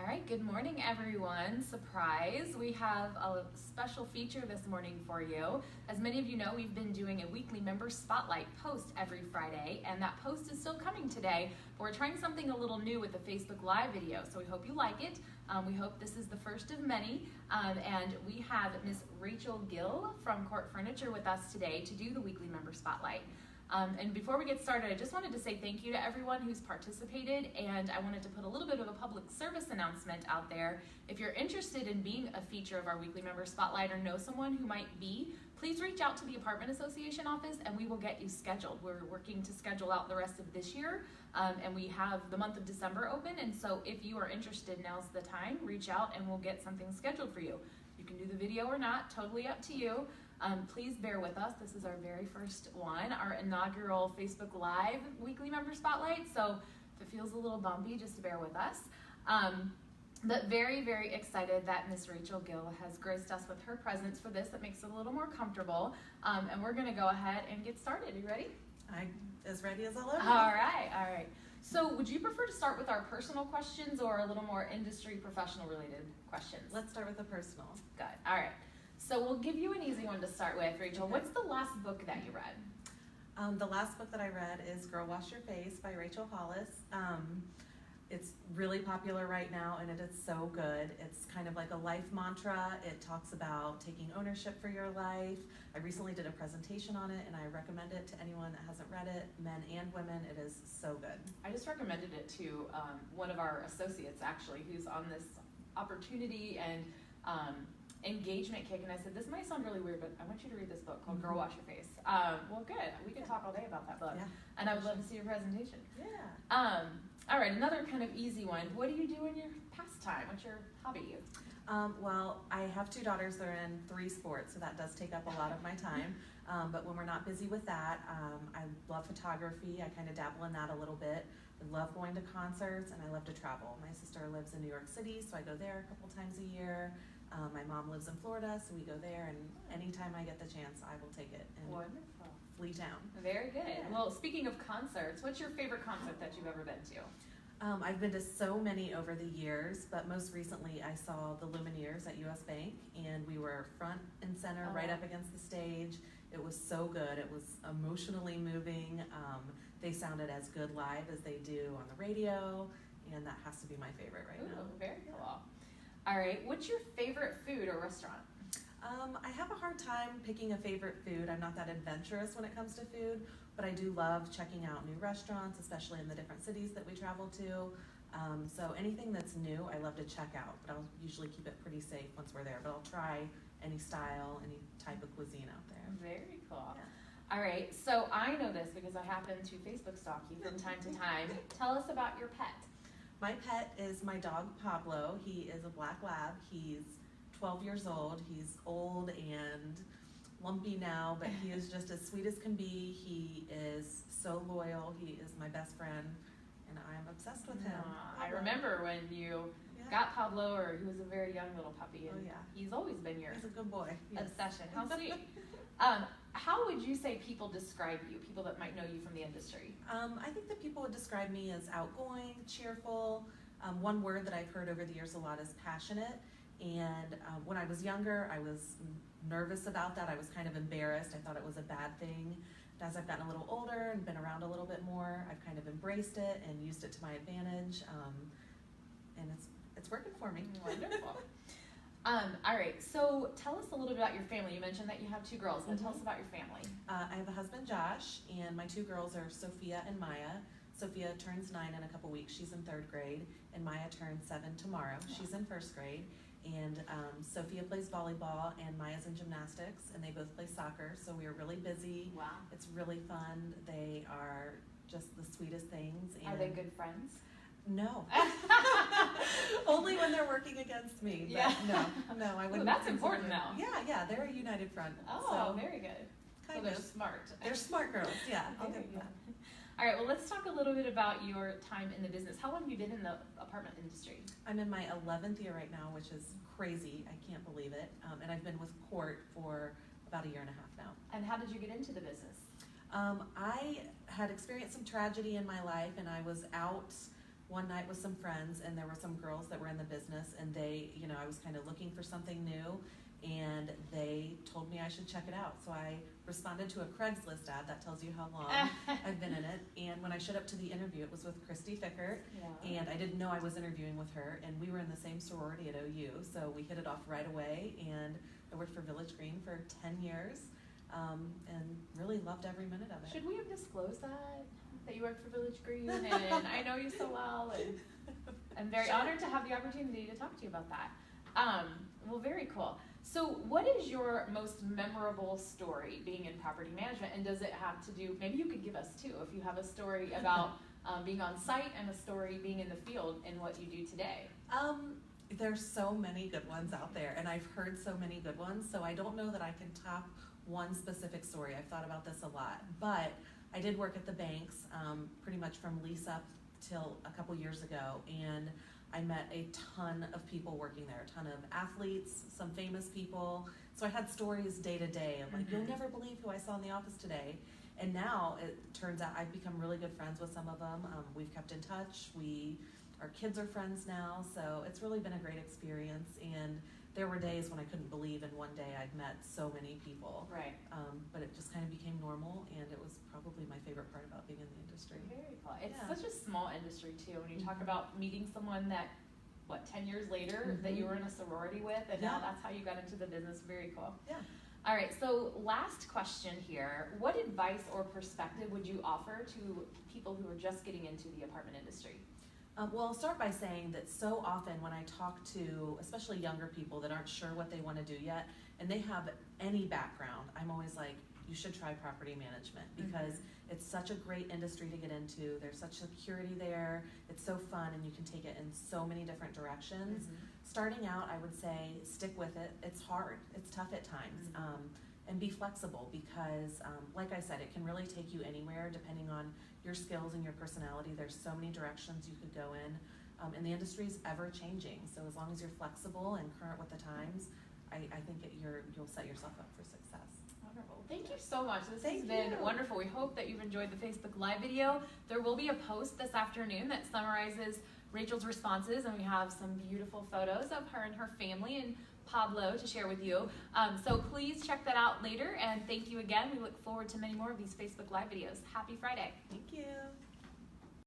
All right, good morning everyone. Surprise, we have a special feature this morning for you. As many of you know, we've been doing a weekly member spotlight post every Friday, and that post is still coming today, but we're trying something a little new with the Facebook Live video, so we hope you like it. We hope this is the first of many, and we have Miss Rachel Gill from CORT Furniture with us today to do the weekly member spotlight. And before we get started, I just wanted to say thank you to everyone who's participated, and I wanted to put a little bit of a public service announcement out there. If you're interested in being a feature of our weekly member spotlight or know someone who might be, please reach out to the Apartment Association office and we will get you scheduled. We're working to schedule out the rest of this year, and we have the month of December open, and so if you are interested, now's the time. Reach out and we'll get something scheduled for you. You can do the video or not, totally up to you. Please bear with us. This is our very first one, our inaugural Facebook Live weekly member spotlight. So if it feels a little bumpy, just bear with us. But very, very excited that Miss Rachel Gill has graced us with her presence for this. That makes it a little more comfortable. And we're going to go ahead and get started. Are you ready? I'm as ready as I'll ever be. All right, all right. So would you prefer to start with our personal questions or a little more industry professional related questions? Let's start with the personal. Good. All right. So we'll give you an easy one to start with, Rachel. Okay. What's the last book that you read? The last book that I read is Girl Wash Your Face by Rachel Hollis. It's really popular right now and it is so good. It's kind of like a life mantra. It talks about taking ownership for your life. I recently did a presentation on it and I recommend it to anyone that hasn't read it, men and women. It is so good. I just recommended it to one of our associates actually who's on this opportunity and engagement kick, and I said, this might sound really weird, but I want you to read this book called Girl Wash Your Face. Well, good. We could talk all day about that book. Yeah. And I would love to see your presentation. Yeah. All right, another kind of easy one. What do you do in your pastime? What's your hobby? Well, I have two daughters that are in 3 sports, so that does take up a lot of my time. But when we're not busy with that, I love photography. I kind of dabble in that a little bit. I love going to concerts, and I love to travel. My sister lives in New York City, so I go there a couple times a year. My mom lives in Florida, so we go there, and anytime I get the chance, I will take it and Wonderful. flee town. Very good. Yeah. Well, speaking of concerts, what's your favorite concert that you've ever been to? I've been to so many over the years, but most recently I saw the Lumineers at US Bank, and we were front and center, right up against the stage. It was so good. It was emotionally moving. They sounded as good live as they do on the radio, and that has to be my favorite right now. Very cool. All right, what's your favorite food or restaurant? I have a hard time picking a favorite food. I'm not that adventurous when it comes to food, but I do love checking out new restaurants, especially in the different cities that we travel to. So anything that's new, I love to check out, but I'll usually keep it pretty safe once we're there. But I'll try any style, any type of cuisine out there. Very cool. Yeah. All right, so I know this because I happen to Facebook stalk you from time to time. Tell us about your pet. My pet is my dog Pablo. He is a black lab. He's 12 years old. He's old and lumpy now, but he is just as sweet as can be. He is so loyal. He is my best friend, and I am obsessed with him. I remember when you got Pablo, or he was a very young little puppy, and he's always been your He's a good boy. obsession. How sweet. How would you say people describe you, people that might know you from the industry? I think that people would describe me as outgoing, cheerful. One word that I've heard over the years a lot is passionate. And when I was younger, I was nervous about that. I was kind of embarrassed. I thought it was a bad thing. But as I've gotten a little older and been around a little bit more, I've kind of embraced it and used it to my advantage. And it's working for me. Wonderful. All right, so tell us a little bit about your family. You mentioned that you have 2 girls, but tell us about your family. I have a husband, Josh, and my 2 girls are Sophia and Maya. Sophia turns 9 in a couple weeks. She's in 3rd grade, and Maya turns 7 tomorrow. She's in 1st grade. And Sophia plays volleyball, and Maya's in gymnastics, and they both play soccer, so we are really busy. Wow. It's really fun. They are just the sweetest things. And are they good friends? No. Only when they're working against me. But yeah. No, I wouldn't. Well, that's important now. Yeah, they're a united front. Oh, so, very good. Kind of. They're smart. They're smart girls, yeah. I'll give them that. All right, well, let's talk a little bit about your time in the business. How long have you been in the apartment industry? I'm in my 11th year right now, which is crazy. I can't believe it. And I've been with CORT for about 1.5 years now. And how did you get into the business? I had experienced some tragedy in my life, and I was out one night with some friends, and there were some girls that were in the business, and they, I was kind of looking for something new, and they told me I should check it out. So I responded to a Craigslist ad. That tells you how long I've been in it. And when I showed up to the interview, it was with Christy Fickert, and I didn't know I was interviewing with her, and we were in the same sorority at OU, so we hit it off right away, and I worked for Village Green for 10 years, and really loved every minute of it. Should we have disclosed that you work for Village Green, and I know you so well, and I'm very honored to have the opportunity to talk to you about that. Well, very cool. So what is your most memorable story being in property management, and does it have to do, maybe you could give us two, if you have a story about being on site and a story being in the field and what you do today? There's so many good ones out there, and I've heard so many good ones, so I don't know that I can top one specific story. I've thought about this a lot, but I did work at the banks pretty much from lease up till a couple years ago, and I met a ton of people working there, a ton of athletes, some famous people. So I had stories day to day of like, you'll never believe who I saw in the office today. And now it turns out I've become really good friends with some of them. We've kept in touch. Our kids are friends now. So it's really been a great experience. And there were days when I couldn't believe in one day I'd met so many people. Right. But it just kind of became normal, and it was probably my favorite part about being in the industry. Very cool. It's such a small industry too. When you talk about meeting someone that, 10 years later that you were in a sorority with, and now that's how you got into the business. Very cool. Yeah. All right, so last question here. What advice or perspective would you offer to people who are just getting into the apartment industry? Well, I'll start by saying that so often when I talk to, especially younger people that aren't sure what they want to do yet, and they have any background, I'm always like, you should try property management, because it's such a great industry to get into. There's such security there. It's so fun, and you can take it in so many different directions. Starting out, I would say stick with it. It's hard. It's tough at times. And be flexible, because like I said, it can really take you anywhere depending on your skills and your personality. There's so many directions you could go in, and the industry is ever changing. So as long as you're flexible and current with the times, I think you'll set yourself up for success. Wonderful. Thank you so much. This has been wonderful. We hope that you've enjoyed the Facebook Live video. There will be a post this afternoon that summarizes Rachel's responses, and we have some beautiful photos of her and her family and Pablo to share with you. So please check that out later, and thank you again. We look forward to many more of these Facebook Live videos. Happy Friday. Thank you.